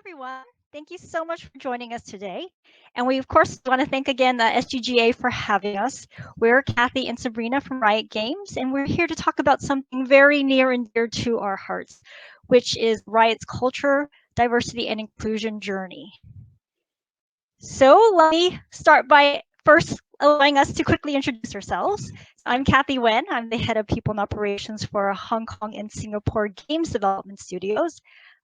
everyone. Thank you so much for joining us today. And we, of course, want to thank again the SGGA for having us. We're Kathy and Sabrina from Riot Games, and we're here to talk about something very near and dear to our hearts, which is Riot's culture, diversity, and inclusion journey. So let me start by first allowing us to quickly introduce ourselves. I'm Kathy Wen. I'm the head of people and operations for Hong Kong and Singapore Games Development Studios.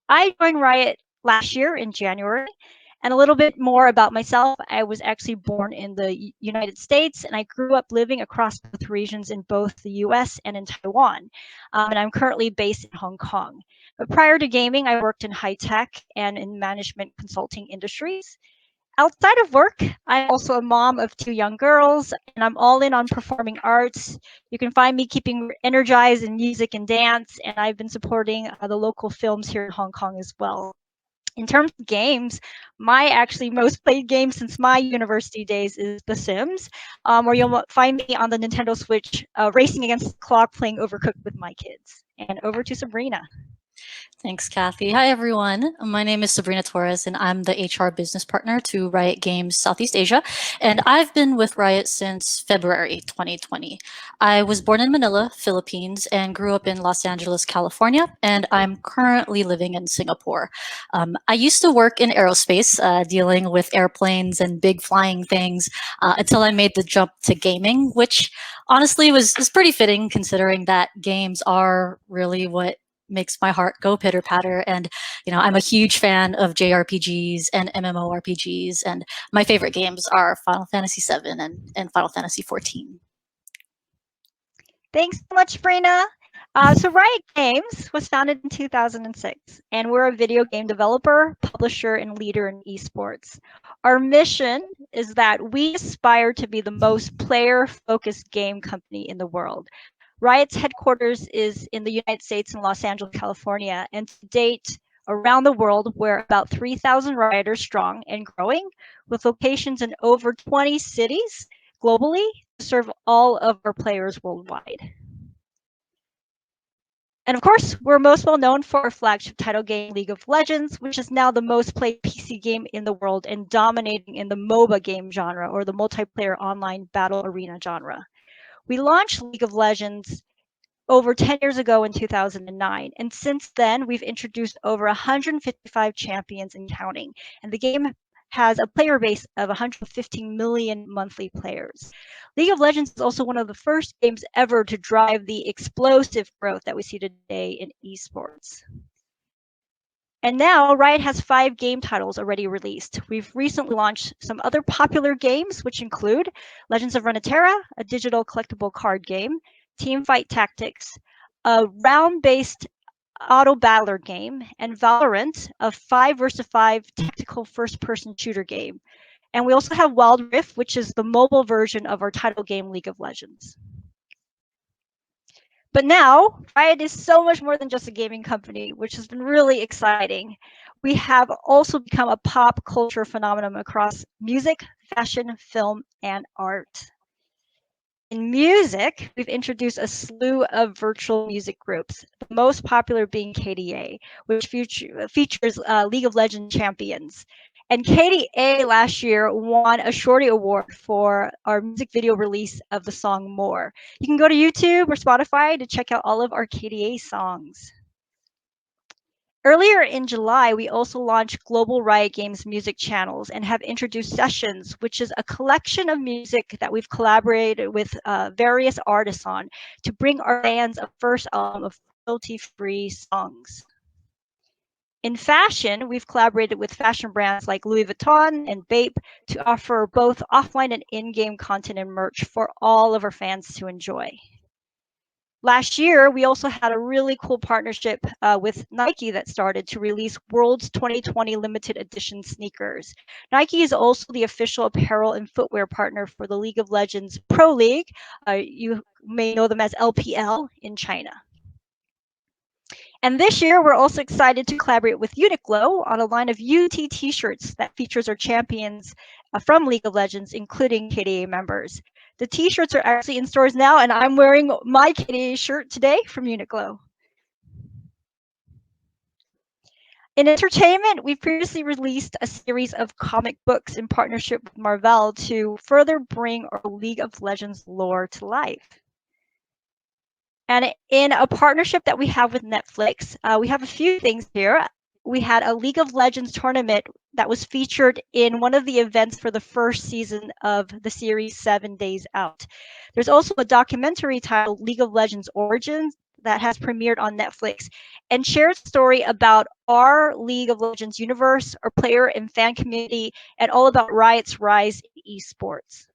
I joined Riot last year in January. And a little bit more about myself. I was actually born in the United States, and I grew up living across both regions in both the US and in Taiwan. And I'm currently based in Hong Kong. But prior to gaming, I worked in high tech and in management consulting industries. Outside of work, I'm also a mom of two young girls, and I'm all in on performing arts. You can find me keeping energized in music and dance, and I've been supporting the local films here in Hong Kong as well. In terms of games, my actually most played game since my university days is The Sims, where you'll find me on the Nintendo Switch racing against the clock playing Overcooked with my kids. And over to Sabrina. Thanks, Kathy. Hi, everyone. My name is Sabrina Torres, and I'm the HR business partner to Riot Games Southeast Asia. And I've been with Riot since February 2020. I was born in Manila, Philippines, and grew up in Los Angeles, California. And I'm currently living in Singapore. I used to work in aerospace, dealing with airplanes and big flying things, until I made the jump to gaming, which honestly was pretty fitting considering that games are really what makes my heart go pitter patter. And, I'm a huge fan of JRPGs and MMORPGs. And my favorite games are Final Fantasy VII and Final Fantasy XIV. Thanks so much, Sabrina. So Riot Games was founded in 2006, and we're a video game developer, publisher, and leader in esports. Our mission is that we aspire to be the most player-focused game company in the world. Riot's headquarters is in the United States in Los Angeles, California, and to date, around the world, we're about 3,000 Rioters strong and growing, with locations in over 20 cities globally to serve all of our players worldwide. And of course, we're most well known for our flagship title game, League of Legends, which is now the most played PC game in the world and dominating in the MOBA game genre, or the multiplayer online battle arena genre. We launched League of Legends over 10 years ago in 2009. And since then, we've introduced over 155 champions and counting. And the game has a player base of 115 million monthly players. League of Legends is also one of the first games ever to drive the explosive growth that we see today in esports. And now Riot has 5 game titles already released. We've recently launched some other popular games, which include Legends of Runeterra, a digital collectible card game, Teamfight Tactics, a round-based auto battler game, and Valorant, a 5 versus 5 tactical first-person shooter game. And we also have Wild Rift, which is the mobile version of our title game, League of Legends. But now, Riot is so much more than just a gaming company, which has been really exciting. We have also become a pop culture phenomenon across music, fashion, film, and art. In music, we've introduced a slew of virtual music groups, the most popular being KDA, which features League of Legends champions. And KDA last year won a Shorty Award for our music video release of the song More. You can go to YouTube or Spotify to check out all of our KDA songs. Earlier in July, we also launched Global Riot Games music channels and have introduced Sessions, which is a collection of music that we've collaborated with various artists on to bring our fans a first album of royalty-free songs. In fashion, we've collaborated with fashion brands like Louis Vuitton and Bape to offer both offline and in-game content and merch for all of our fans to enjoy. Last year, we also had a really cool partnership with Nike that started to release World's 2020 limited edition sneakers. Nike is also the official apparel and footwear partner for the League of Legends Pro League. You may know them as LPL in China. And this year, we're also excited to collaborate with Uniqlo on a line of UT t-shirts that features our champions from League of Legends, including KDA members. The t-shirts are actually in stores now, and I'm wearing my KDA shirt today from Uniqlo. In entertainment, we've previously released a series of comic books in partnership with Marvel to further bring our League of Legends lore to life. And in a partnership that we have with Netflix, we have a few things here. We had a League of Legends tournament that was featured in one of the events for the first season of the series 7 Days Out. There's also a documentary titled League of Legends Origins that has premiered on Netflix and shares a story about our League of Legends universe, our player and fan community, and all about Riot's rise in esports.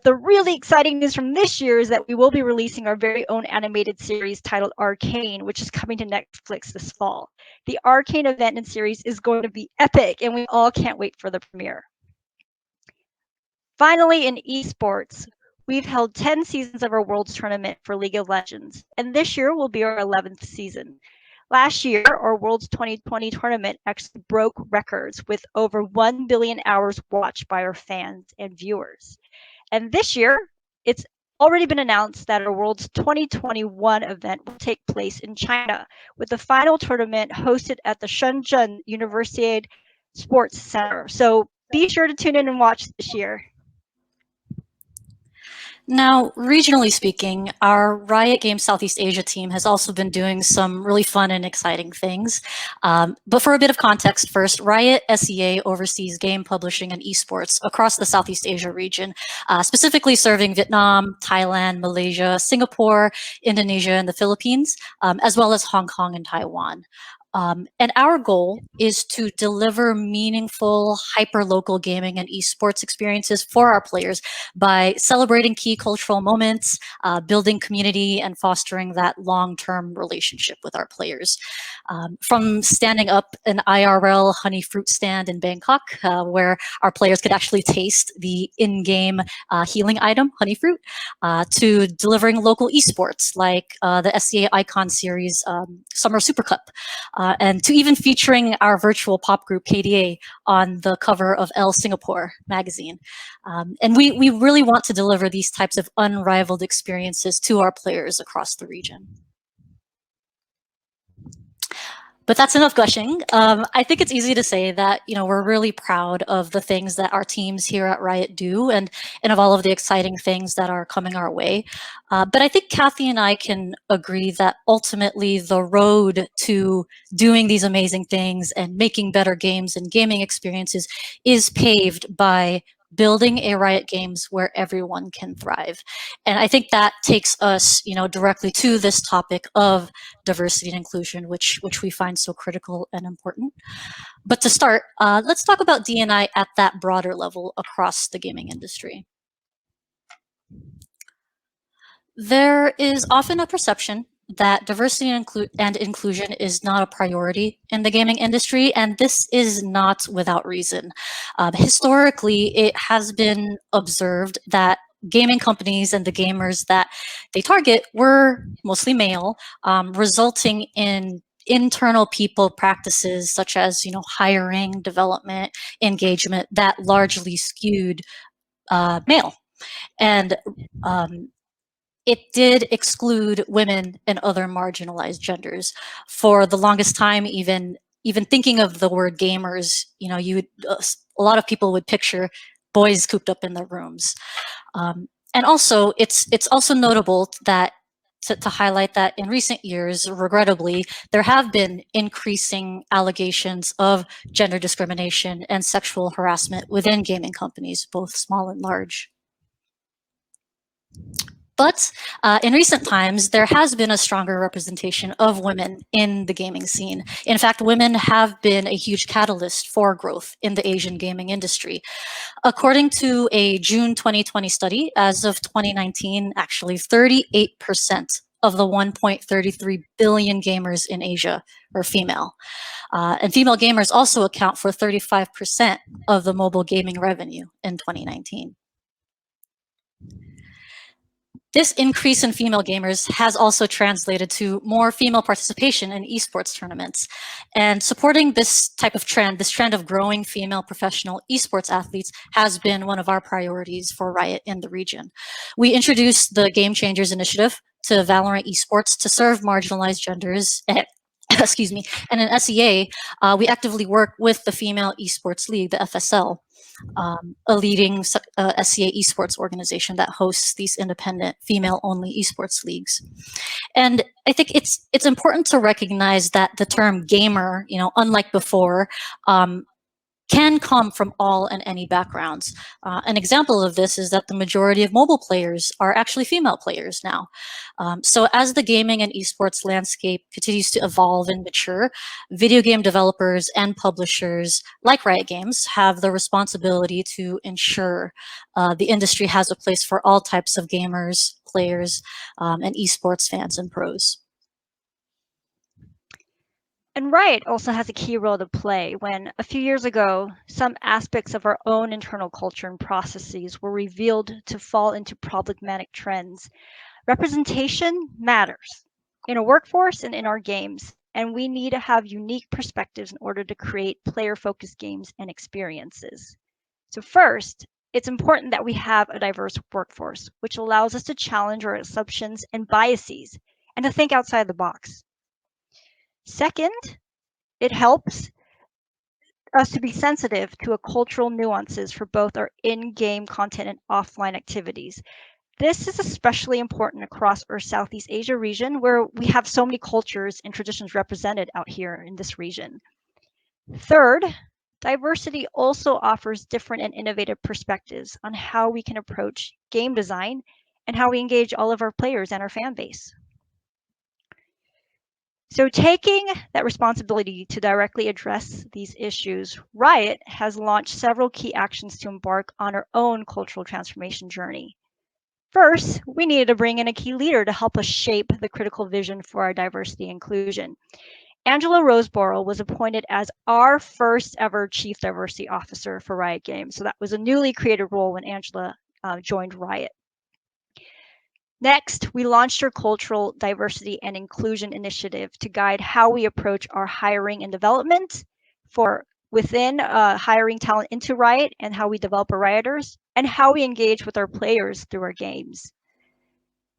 The really exciting news from this year is that we will be releasing our very own animated series titled Arcane, which is coming to Netflix this fall. The Arcane event and series is going to be epic, and we all can't wait for the premiere. Finally, in esports, we've held 10 seasons of our Worlds Tournament for League of Legends, and this year will be our 11th season. Last year, our Worlds 2020 tournament actually broke records with over 1 billion hours watched by our fans and viewers. And this year, it's already been announced that our World's 2021 event will take place in China, with the final tournament hosted at the Shenzhen Universiade Sports Center. So be sure to tune in and watch this year. Now, regionally speaking, our Riot Games Southeast Asia team has also been doing some really fun and exciting things. But for a bit of context first, Riot SEA oversees game publishing and esports across the Southeast Asia region, specifically serving Vietnam, Thailand, Malaysia, Singapore, Indonesia, and the Philippines, as well as Hong Kong and Taiwan. And our goal is to deliver meaningful, hyper-local gaming and esports experiences for our players by celebrating key cultural moments, building community, and fostering that long-term relationship with our players. From standing up an IRL honey fruit stand in Bangkok, where our players could actually taste the in-game healing item, honey fruit, to delivering local esports like the SCA Icon Series Summer Super Cup, and to even featuring our virtual pop group KDA on the cover of Elle Singapore magazine. And we really want to deliver these types of unrivaled experiences to our players across the region. But that's enough gushing. I think it's easy to say that we're really proud of the things that our teams here at Riot do, and of all of the exciting things that are coming our way. But I think Kathy and I can agree that ultimately the road to doing these amazing things and making better games and gaming experiences is paved by building a Riot Games where everyone can thrive. And I think that takes us, directly to this topic of diversity and inclusion, which we find so critical and important. But to start, let's talk about D&I at that broader level across the gaming industry. There is often a perception that diversity and inclusion is not a priority in the gaming industry, and this is not without reason. Historically, it has been observed that gaming companies and the gamers that they target were mostly male, resulting in internal people practices such as hiring, development, engagement that largely skewed male. And it did exclude women and other marginalized genders. For the longest time, even thinking of the word gamers, you would, a lot of people would picture boys cooped up in their rooms. And also, it's also notable that to highlight that in recent years, regrettably, there have been increasing allegations of gender discrimination and sexual harassment within gaming companies, both small and large. But in recent times, there has been a stronger representation of women in the gaming scene. In fact, women have been a huge catalyst for growth in the Asian gaming industry. According to a June 2020 study, as of 2019, actually 38% of the 1.33 billion gamers in Asia are female. And female gamers also account for 35% of the mobile gaming revenue in 2019. This increase in female gamers has also translated to more female participation in esports tournaments. And supporting this type of trend, this trend of growing female professional esports athletes, has been one of our priorities for Riot in the region. We introduced the Game Changers initiative to Valorant esports to serve marginalized genders excuse me. And in SEA, we actively work with the Female Esports League, the FSL, a leading SCA esports organization that hosts these independent female-only esports leagues. And I think it's important to recognize that the term gamer, unlike before, can come from all and any backgrounds. An example of this is that the majority of mobile players are actually female players now. So as the gaming and esports landscape continues to evolve and mature, video game developers and publishers like Riot Games have the responsibility to ensure the industry has a place for all types of gamers, players, and esports fans and pros. And Riot also has a key role to play when, a few years ago, some aspects of our own internal culture and processes were revealed to fall into problematic trends. Representation matters in a workforce and in our games, and we need to have unique perspectives in order to create player-focused games and experiences. So first, it's important that we have a diverse workforce, which allows us to challenge our assumptions and biases and to think outside the box. Second, it helps us to be sensitive to cultural nuances for both our in-game content and offline activities. This is especially important across our Southeast Asia region, where we have so many cultures and traditions represented out here in this region. Third, diversity also offers different and innovative perspectives on how we can approach game design and how we engage all of our players and our fan base. So taking that responsibility to directly address these issues, Riot has launched several key actions to embark on our own cultural transformation journey. First, we needed to bring in a key leader to help us shape the critical vision for our diversity and inclusion. Angela Roseborough was appointed as our first ever Chief Diversity Officer for Riot Games. So that was a newly created role when Angela joined Riot. Next, we launched our Cultural Diversity and Inclusion Initiative to guide how we approach our hiring and development for within hiring talent into Riot and how we develop our Rioters and how we engage with our players through our games.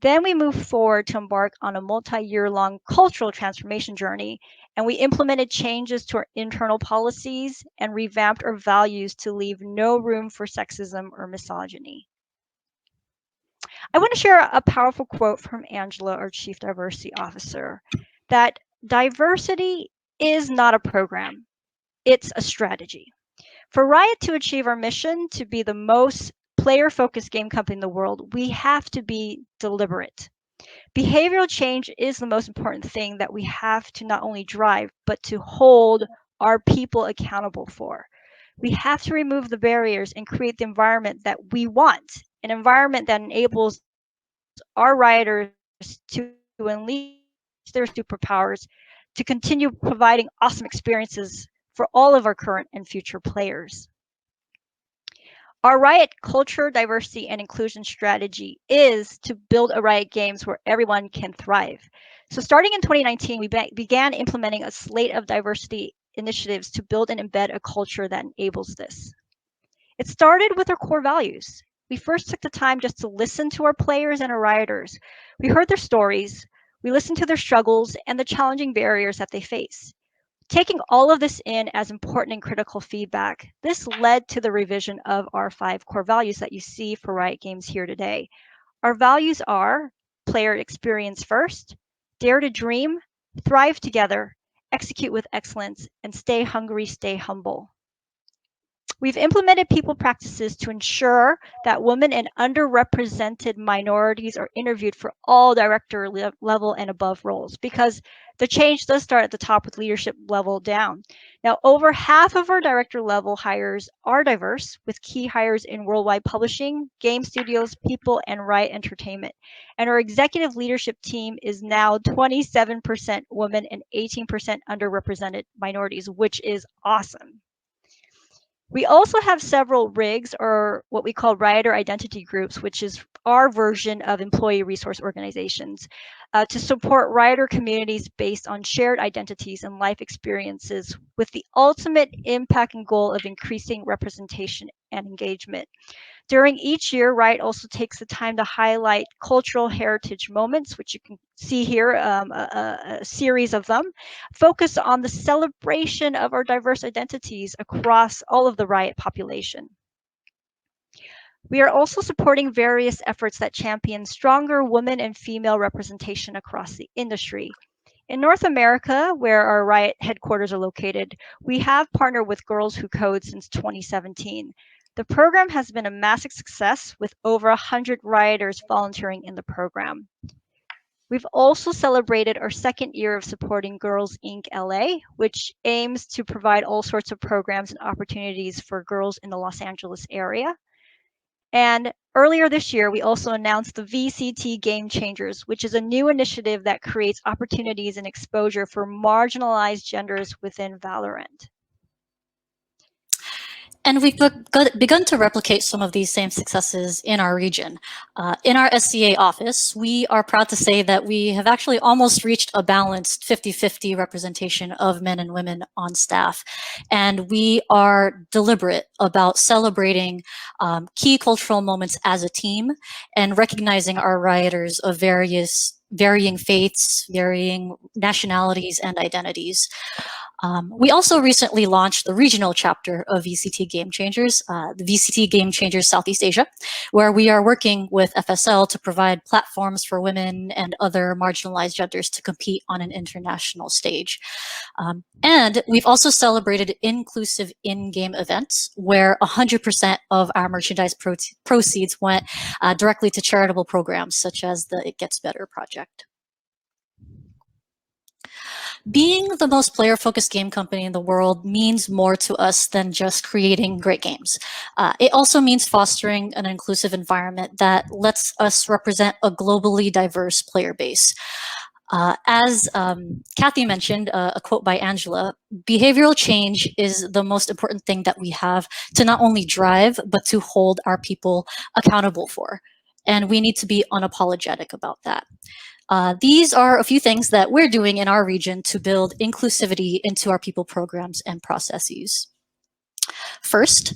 Then we moved forward to embark on a multi-year-long cultural transformation journey, and we implemented changes to our internal policies and revamped our values to leave no room for sexism or misogyny. I want to share a powerful quote from Angela, our Chief Diversity Officer, that diversity is not a program, it's a strategy. For Riot to achieve our mission to be the most player-focused game company in the world, we have to be deliberate. Behavioral change is the most important thing that we have to not only drive, but to hold our people accountable for. We have to remove the barriers and create the environment that we want, an environment that enables our Rioters to unleash their superpowers, to continue providing awesome experiences for all of our current and future players. Our Riot culture, diversity, and inclusion strategy is to build a Riot Games where everyone can thrive. So starting in 2019, we began implementing a slate of diversity initiatives to build and embed a culture that enables this. It started with our core values. We first took the time just to listen to our players and our Rioters. We heard their stories, we listened to their struggles and the challenging barriers that they face. Taking all of this in as important and critical feedback, this led to the revision of our 5 core values that you see for Riot Games here today. Our values are player experience first, dare to dream, thrive together, execute with excellence, and stay hungry, stay humble. We've implemented people practices to ensure that women and underrepresented minorities are interviewed for all director level and above roles, because the change does start at the top with leadership level down. Now, over half of our director level hires are diverse, with key hires in worldwide publishing, game studios, people, and Riot Entertainment. And our executive leadership team is now 27% women and 18% underrepresented minorities, which is awesome. We also have several RIGs, or what we call Rioter Identity Groups, which is our version of employee resource organizations, to support Rioter communities based on shared identities and life experiences with the ultimate impact and goal of increasing representation and engagement. During each year, Riot also takes the time to highlight cultural heritage moments, which you can see here, a series of them, focus on the celebration of our diverse identities across all of the Riot population. We are also supporting various efforts that champion stronger women and female representation across the industry. In North America, where our Riot headquarters are located, we have partnered with Girls Who Code since 2017. The program has been a massive success with over 100 Rioters volunteering in the program. We've also celebrated our second year of supporting Girls Inc. LA, which aims to provide all sorts of programs and opportunities for girls in the Los Angeles area. And earlier this year, we also announced the VCT Game Changers, which is a new initiative that creates opportunities and exposure for marginalized genders within Valorant. And we've begun to replicate some of these same successes in our region. In our SCA office, we are proud to say that we have actually almost reached a balanced 50-50 representation of men and women on staff. And we are deliberate about celebrating key cultural moments as a team and recognizing our rioters of varying faiths, varying nationalities, and identities. We also recently launched the regional chapter of VCT Game Changers, the VCT Game Changers Southeast Asia, where we are working with FSL to provide platforms for women and other marginalized genders to compete on an international stage. And we've also celebrated inclusive in-game events where 100% of our merchandise proceeds went directly to charitable programs such as the It Gets Better project. Being the most player-focused game company in the world means more to us than just creating great games. It also means fostering an inclusive environment that lets us represent a globally diverse player base. As Kathy mentioned, a quote by Angela, behavioral change is the most important thing that we have to not only drive, but to hold our people accountable for. And we need to be unapologetic about that. These are a few things that we're doing in our region to build inclusivity into our people programs and processes. First,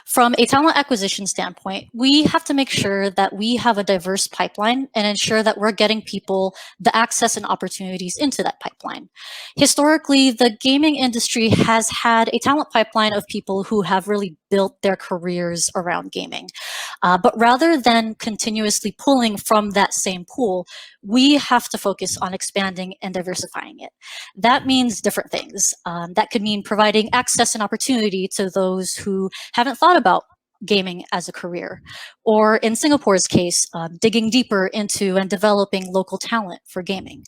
from a talent acquisition standpoint, we have to make sure that we have a diverse pipeline and ensure that we're getting people the access and opportunities into that pipeline. Historically, the gaming industry has had a talent pipeline of people who have really built their careers around gaming. But rather than continuously pulling from that same pool, we have to focus on expanding and diversifying it. That means different things. That could mean providing access and opportunity to those who haven't thought about gaming as a career, or in Singapore's case, digging deeper into and developing local talent for gaming.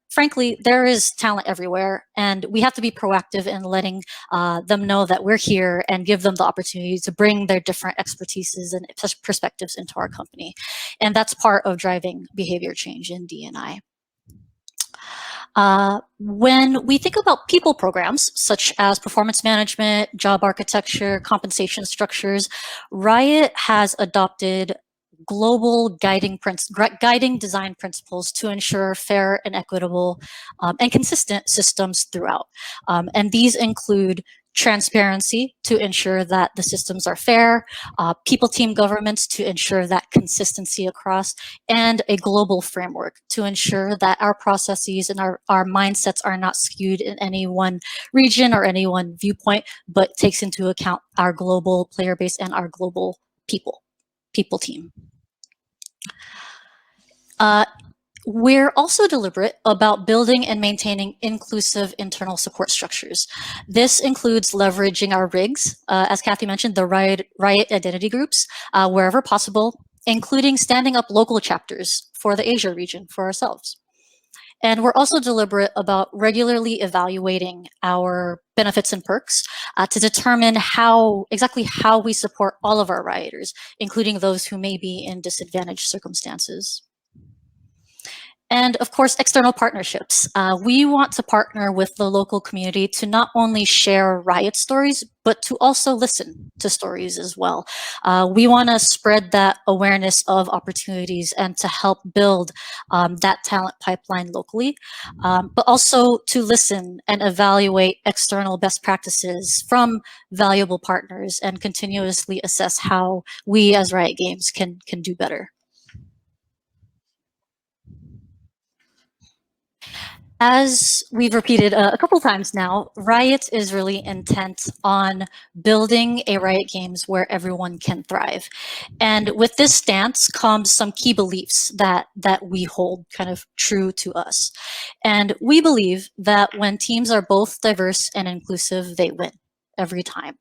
Frankly, there is talent everywhere, and we have to be proactive in letting them know that we're here and give them the opportunity to bring their different expertises and perspectives into our company. And that's part of driving behavior change in D&I. When we think about people programs, such as performance management, job architecture, compensation structures, Riot has adopted global guiding design principles to ensure fair and equitable and consistent systems throughout. And these include transparency to ensure that the systems are fair, people team governments to ensure that consistency across, and a global framework to ensure that our processes and our mindsets are not skewed in any one region or any one viewpoint, but takes into account our global player base and our global people team. We're also deliberate about building and maintaining inclusive internal support structures. This includes leveraging our RIGs, as Kathy mentioned, the Riot identity groups, wherever possible, including standing up local chapters for the Asia region for ourselves. And we're also deliberate about regularly evaluating our benefits and perks to determine exactly how we support all of our rioters, including those who may be in disadvantaged circumstances. And And of course, external partnerships. We want to partner with the local community to not only share Riot stories, but to also listen to stories as well. We want to spread that awareness of opportunities and to help build that talent pipeline locally, but also to listen and evaluate external best practices from valuable partners and continuously assess how we as Riot Games can do better. As we've repeated a couple times now, Riot is really intent on building a Riot Games where everyone can thrive. And with this stance comes some key beliefs that we hold kind of true to us. And we believe that when teams are both diverse and inclusive, they win every time.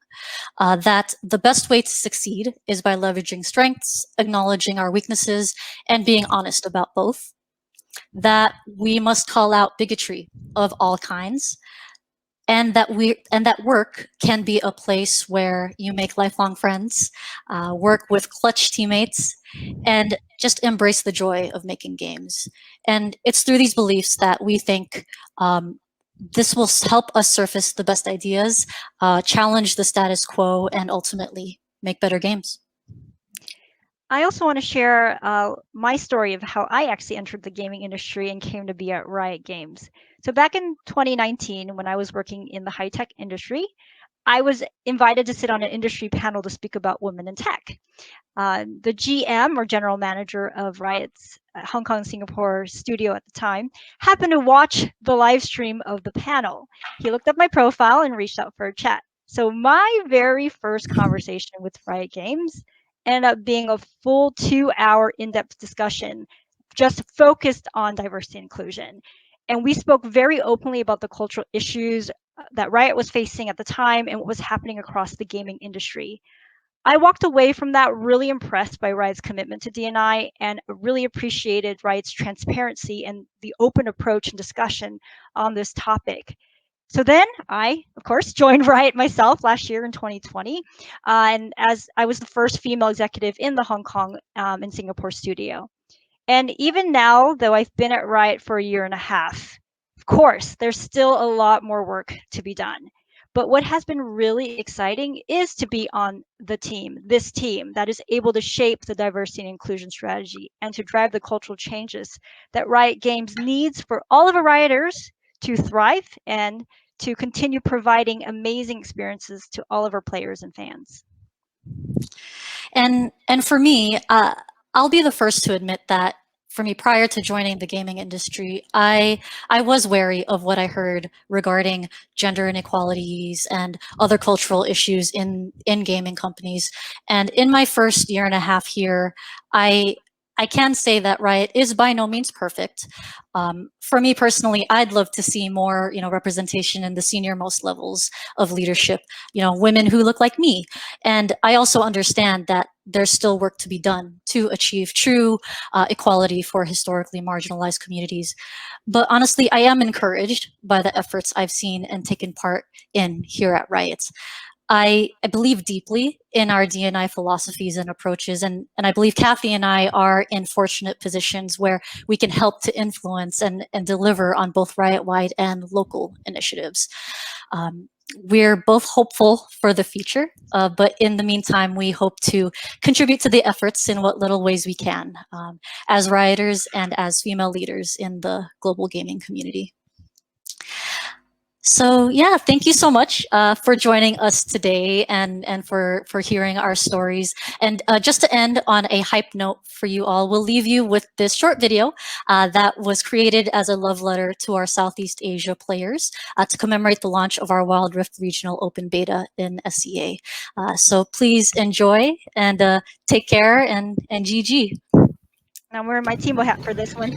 That the best way to succeed is by leveraging strengths, acknowledging our weaknesses, and being honest about both. That we must call out bigotry of all kinds, and that work can be a place where you make lifelong friends, work with clutch teammates, and just embrace the joy of making games. And it's through these beliefs that we think this will help us surface the best ideas, challenge the status quo, and ultimately make better games. I also want to share my story of how I actually entered the gaming industry and came to be at Riot Games. So back in 2019, when I was working in the high-tech industry, I was invited to sit on an industry panel to speak about women in tech. The GM, or general manager of Riot's Hong Kong and Singapore studio at the time, happened to watch the live stream of the panel. He looked up my profile and reached out for a chat. So my very first conversation with Riot Games ended up being a full 2-hour in-depth discussion just focused on diversity and inclusion. And we spoke very openly about the cultural issues that Riot was facing at the time and what was happening across the gaming industry. I walked away from that really impressed by Riot's commitment to D&I and really appreciated Riot's transparency and the open approach and discussion on this topic. So then I, of course, joined Riot myself last year in 2020. And as I was the first female executive in the Hong Kong and Singapore studio. And even now, though I've been at Riot for a year and a half, of course, there's still a lot more work to be done. But what has been really exciting is to be on the team, this team that is able to shape the diversity and inclusion strategy and to drive the cultural changes that Riot Games needs for all of our Rioters to thrive and to continue providing amazing experiences to all of our players and fans. And for me, I'll be the first to admit that for me, prior to joining the gaming industry, I was wary of what I heard regarding gender inequalities and other cultural issues in gaming companies. And in my first year and a half here, I can say that Riot is by no means perfect. For me personally, I'd love to see more, representation in the senior most levels of leadership, women who look like me. And I also understand that there's still work to be done to achieve true equality for historically marginalized communities. But honestly, I am encouraged by the efforts I've seen and taken part in here at Riot. I believe deeply in our D&I philosophies and approaches, and I believe Kathy and I are in fortunate positions where we can help to influence and deliver on both Riot-wide and local initiatives. We're both hopeful for the future, but in the meantime, we hope to contribute to the efforts in what little ways we can as Rioters and as female leaders in the global gaming community. So yeah, thank you so much for joining us today and for hearing our stories. And just to end on a hype note for you all, we'll leave you with this short video that was created as a love letter to our Southeast Asia players to commemorate the launch of our Wild Rift Regional Open Beta in SCA. So please enjoy and take care and GG. And I'm wearing my Timo hat for this one.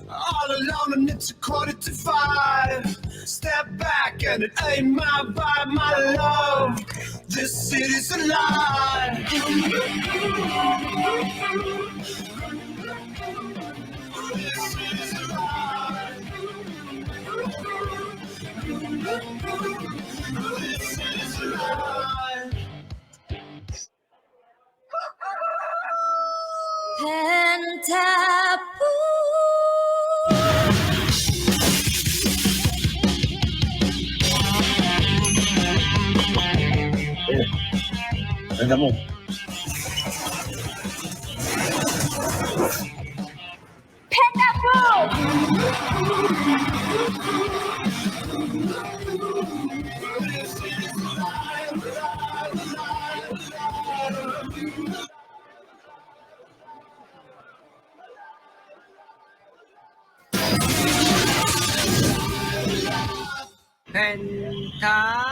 All alone and it's 4:45. Step back and it ain't my vibe, my love. This city's alive. This city's alive. This city's alive. Ganda mo. Penta.